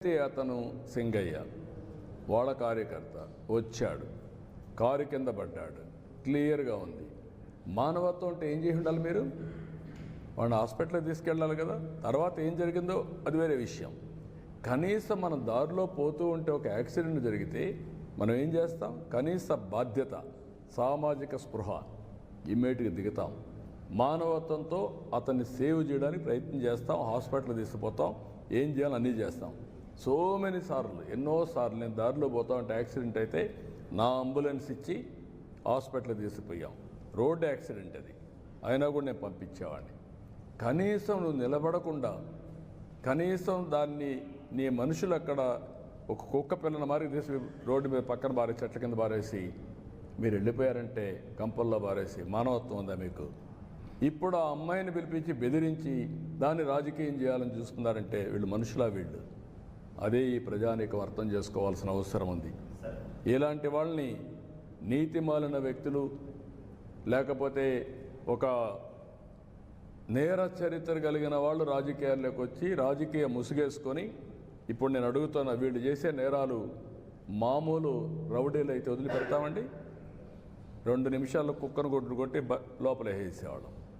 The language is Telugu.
అతను సింగయ్య వాళ్ళ కార్యకర్త వచ్చాడు, కారు కింద పడ్డాడు, క్లియర్గా ఉంది. మానవత్వం అంటే ఏం చేసి ఉండాలి? మీరు వాడిని హాస్పిటల్కి తీసుకెళ్ళాలి కదా. తర్వాత ఏం జరిగిందో అది వేరే విషయం. కనీసం మనం దారిలో పోతూ ఉంటే ఒక యాక్సిడెంట్ జరిగితే మనం ఏం చేస్తాం? కనీస బాధ్యత, సామాజిక స్పృహ ఇమ్మీడియట్గా దిగుతాం. మానవత్వంతో అతన్ని సేవ్ చేయడానికి ప్రయత్నం చేస్తాం, హాస్పిటల్ తీసుకుపోతాం, ఏం చేయాలో అన్నీ చేస్తాం. సో మెనీ సార్లు, ఎన్నోసార్లు నేను దారిలో పోతా ఉంటే యాక్సిడెంట్ అయితే నా అంబులెన్స్ ఇచ్చి హాస్పిటల్కి తీసుకుపోయాం. రోడ్ యాక్సిడెంట్ అది, అయినా కూడా నేను పంపించేవాడిని. కనీసం నువ్వు నిలబడకుండా, కనీసం దాన్ని నీ మనుషులు అక్కడ ఒక కుక్క పిల్లని మారి తీసి రోడ్డు మీద పక్కన బారేసి, చెట్ల కింద బారేసి మీరు వెళ్ళిపోయారంటే, కంపల్లో బారేసి మానవత్వం ఉందా మీకు? ఇప్పుడు ఆ అమ్మాయిని పిలిపించి బెదిరించి దాన్ని రాజకీయం చేయాలని చూస్తున్నారంటే వీళ్ళు మనుషులా? వీళ్ళు అదే ఈ ప్రజానీకం అర్థం చేసుకోవాల్సిన అవసరం ఉంది. ఇలాంటి వాళ్ళని నీతిమాలిన వ్యక్తులు, లేకపోతే ఒక నేర చరిత్ర కలిగిన వాళ్ళు రాజకీయాల్లోకి వచ్చి రాజకీయ ముసుగేసుకొని, ఇప్పుడు నేను అడుగుతున్నా, వీళ్ళు చేసే నేరాలు మామూలు రౌడీలు అయితే వదిలిపెడతామండి? 2 నిమిషాల్లో కుక్కను కొట్టి లోపల వేసేవాళ్ళం.